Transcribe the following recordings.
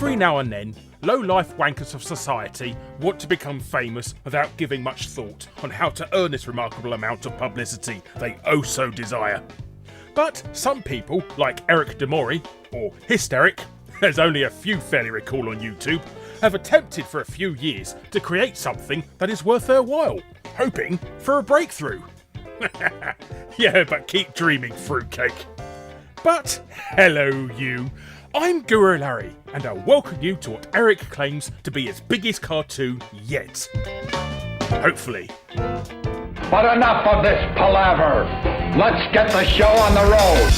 Every now and then, low-life wankers of society want to become famous without giving much thought on how to earn this remarkable amount of publicity they oh so desire. But some people, like Eric Demori, or HystEric, there's only a few fairly recall on YouTube, have attempted for a few years to create something that is worth their while, hoping for a breakthrough. Yeah, but keep dreaming, fruitcake. But hello you, I'm Guru Larry, and I welcome you to what Eric claims to be his biggest cartoon yet. Hopefully. But enough of this palaver. Let's get the show on the road.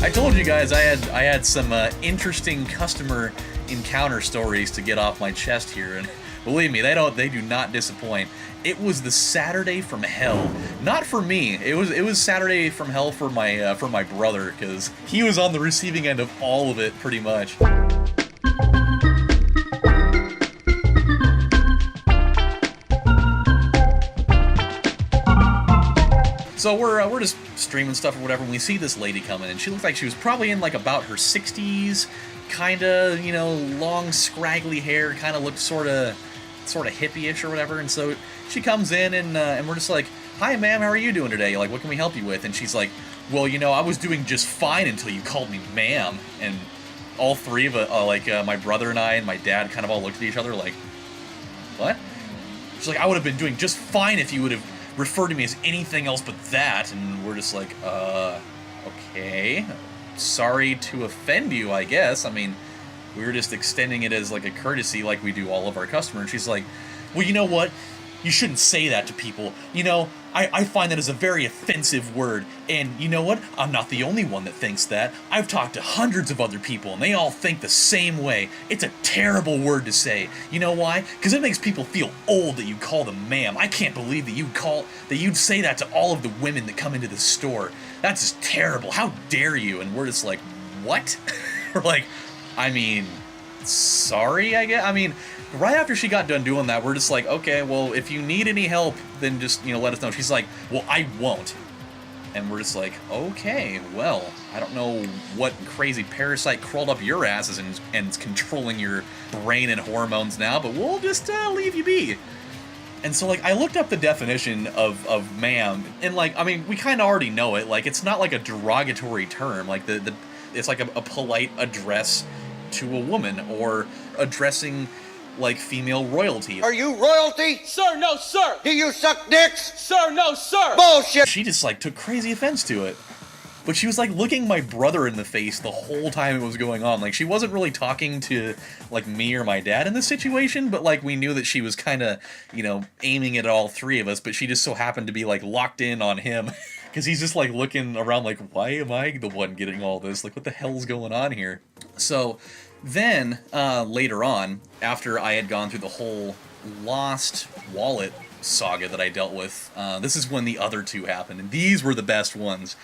I told you guys I had some interesting customer encounter stories to get off my chest here, and believe me, they do not disappoint. It was the Saturday from hell. Not for me. It was Saturday from hell for my brother, because he was on the receiving end of all of it pretty much. So we're just streaming stuff or whatever, and we see this lady coming, and she looked like she was probably in like about her 60s, kinda, you know, long scraggly hair, kinda looked sorta hippie-ish or whatever. And so she comes in, and we're just like, "Hi ma'am, how are you doing today? Like, what can we help you with?" And she's like, "Well, you know, I was doing just fine until you called me ma'am." And all three of my brother and I and my dad kind of all looked at each other like, "What?" She's like, "I would have been doing just fine if you would have referred to me as anything else but that." And we're just like, okay, sorry to offend you, I guess. I mean, we were just extending it as like a courtesy like we do all of our customers. And she's like, "Well, you know what? You shouldn't say that to people. You know, I find that as a very offensive word. And you know what? I'm not the only one that thinks that. I've talked to hundreds of other people, and they all think the same way. It's a terrible word to say. You know why? Because it makes people feel old that you call them ma'am. I can't believe that you'd say that to all of the women that come into the store. That's just terrible. How dare you?" And we're just like, what? We're like, I mean, sorry, I guess. I mean, right after she got done doing that, we're just like, okay, well, if you need any help, then just, you know, let us know. She's like, "Well, I won't." And we're just like, okay, well, I don't know what crazy parasite crawled up your asses and is controlling your brain and hormones now, but we'll just leave you be. And so, like, I looked up the definition of ma'am, and, like, I mean, we kind of already know it. Like, it's not like a derogatory term. Like, it's like a polite address to a woman, or addressing, like, female royalty. Are you royalty? Sir, no, sir! Do you suck dicks? Sir, no, sir! Bullshit! She just, like, took crazy offense to it. But she was, like, looking my brother in the face the whole time it was going on. Like, she wasn't really talking to, like, me or my dad in this situation, but, like, we knew that she was kind of, you know, aiming at all three of us, but she just so happened to be, like, locked in on him. Because he's just, like, looking around like, why am I the one getting all this? Like, what the hell's going on here? So then, later on, after I had gone through the whole lost wallet saga that I dealt with, this is when the other two happened, and these were the best ones.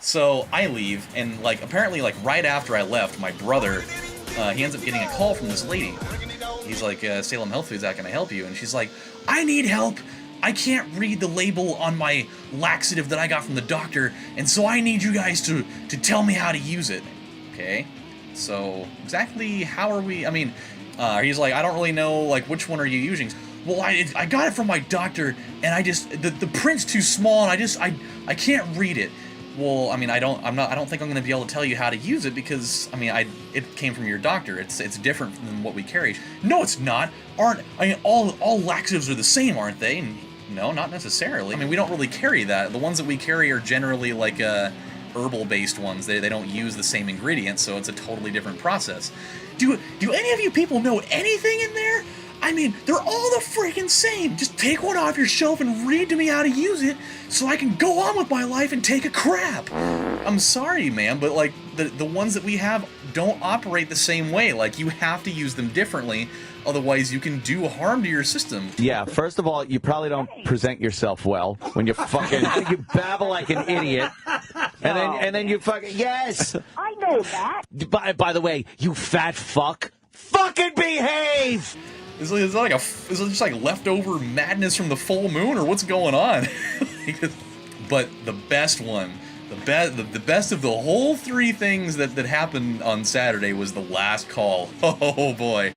So I leave, and, like, apparently, like, right after I left, my brother, he ends up getting a call from this lady. He's like, "Salem Health Foods, how can I help you?" And she's like, "I need help. I can't read the label on my laxative that I got from the doctor, and so I need you guys to tell me how to use it." Okay, so exactly how are we, I mean, he's like, "I don't really know, like, which one are you using?" "Well, I got it from my doctor, and I just, the print's too small, and I can't read it." "Well, I mean, I don't think I'm going to be able to tell you how to use it because, I mean, it came from your doctor. It's different than what we carry." "No, it's not. I mean, all laxatives are the same, aren't they?" And no, not necessarily. I mean, we don't really carry that. The ones that we carry are generally like herbal-based ones. They don't use the same ingredients, so it's a totally different process. Do any of you people know anything in there? I mean, they're all the freaking same. Just take one off your shelf and read to me how to use it so I can go on with my life and take a crap." I'm sorry, man, but, like, the ones that we have don't operate the same way. Like, you have to use them differently, otherwise you can do harm to your system. Yeah, first of all, you probably don't present yourself well when you fucking you babble like an idiot, and then you fucking yes. I know that. By the way, you fat fuck, fucking behave. Is it just like leftover madness from the full moon, or what's going on? But the best one, the best of the whole three things that happened on Saturday was the last call. Oh boy.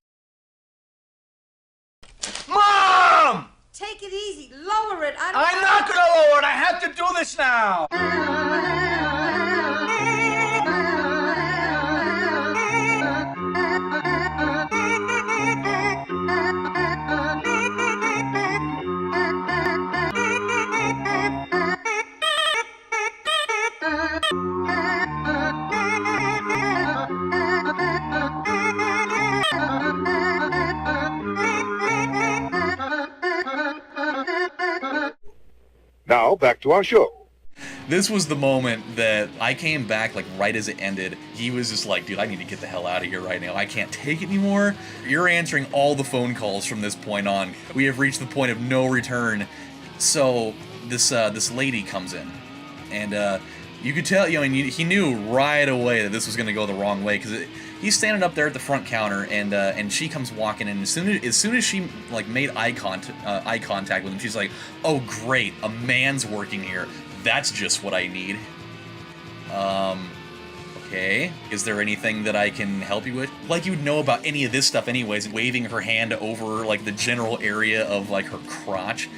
Mom! Take it easy. Lower it. I'm not gonna lower it. I have to do this now. Now, back to our show. This was the moment that I came back, like, right as it ended. He was just like, dude, I need to get the hell out of here right now. I can't take it anymore. You're answering all the phone calls from this point on. We have reached the point of no return. So this lady comes in, and you could tell, he knew right away that this was going to go the wrong way, because he's standing up there at the front counter, and she comes walking in. As soon as she like made eye contact with him, she's like, "Oh great, a man's working here. That's just what I need." Okay. Is there anything that I can help you with? Like you'd know about any of this stuff anyways, waving her hand over like the general area of like her crotch.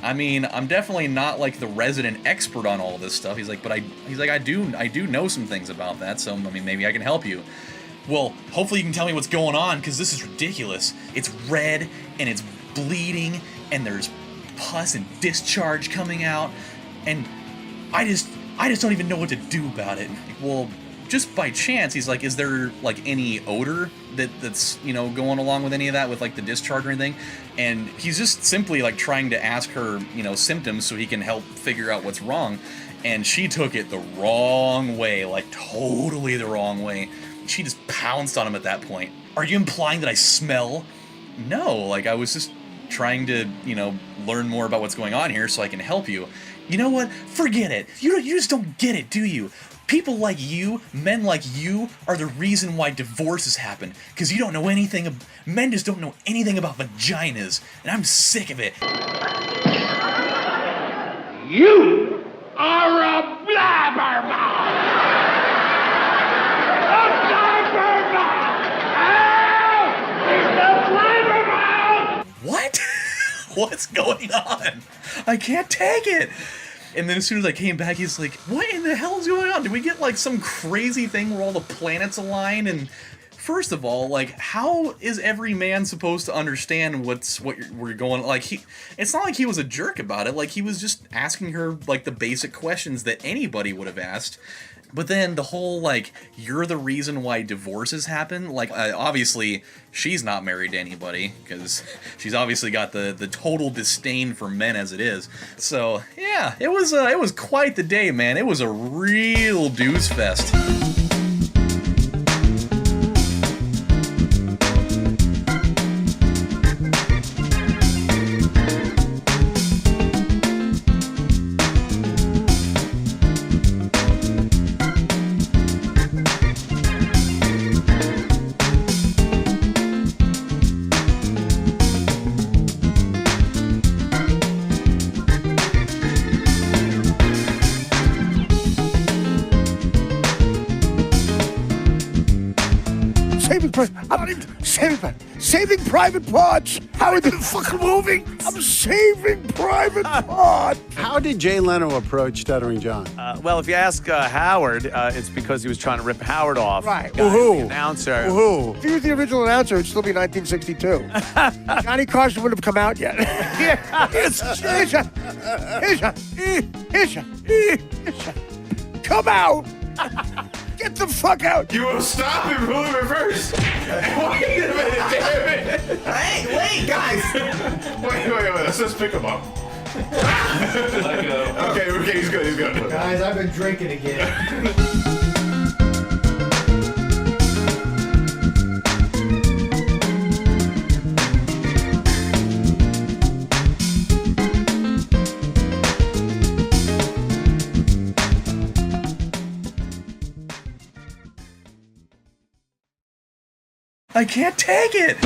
I mean, I'm definitely not like the resident expert on all this stuff. He's like, I do know some things about that, so I mean maybe I can help you. Well, hopefully you can tell me what's going on, because this is ridiculous. It's red, and it's bleeding, and there's pus and discharge coming out, and I just don't even know what to do about it. Well, just by chance, he's like, is there like any odor that's going along with any of that, with like the discharge or anything? And he's just simply like trying to ask her, symptoms so he can help figure out what's wrong. And she took it the wrong way, like totally the wrong way. She just pounced on him at that point. Are you implying that I smell? No, like I was just trying to, learn more about what's going on here so I can help you. You know what? Forget it. You just don't get it, do you? People like you, men like you, are the reason why divorces happen. Because you don't know anything. Men just don't know anything about vaginas. And I'm sick of it. You are a blabbermouth! A blabbermouth! Help! He's a blabbermouth! What? What's going on? I can't take it. And then as soon as I came back, he's like, what in the hell is going on? Did we get like some crazy thing where all the planets align? And first of all, like, how is every man supposed to understand what we're going, like, it's not like he was a jerk about it. Like, he was just asking her like the basic questions that anybody would have asked. But then the whole, like, you're the reason why divorces happen, like, obviously, she's not married to anybody, because she's obviously got the total disdain for men as it is. So, yeah, it was quite the day, man. It was a real deuce fest. Saving Private Parts. How are they fucking moving? I'm saving Private Parts. How did Jay Leno approach Stuttering John? Well, if you ask Howard, it's because he was trying to rip Howard off. Right. The announcer. Woohoo. If he was the original announcer, it'd still be 1962. Johnny Carson wouldn't have come out yet. Come out. Get the fuck out! You will stop and pull him reverse! Wait a minute, damn it! Hey, wait, guys! Wait, let's just pick him up. Okay, he's good. Guys, I've been drinking again. I can't take it!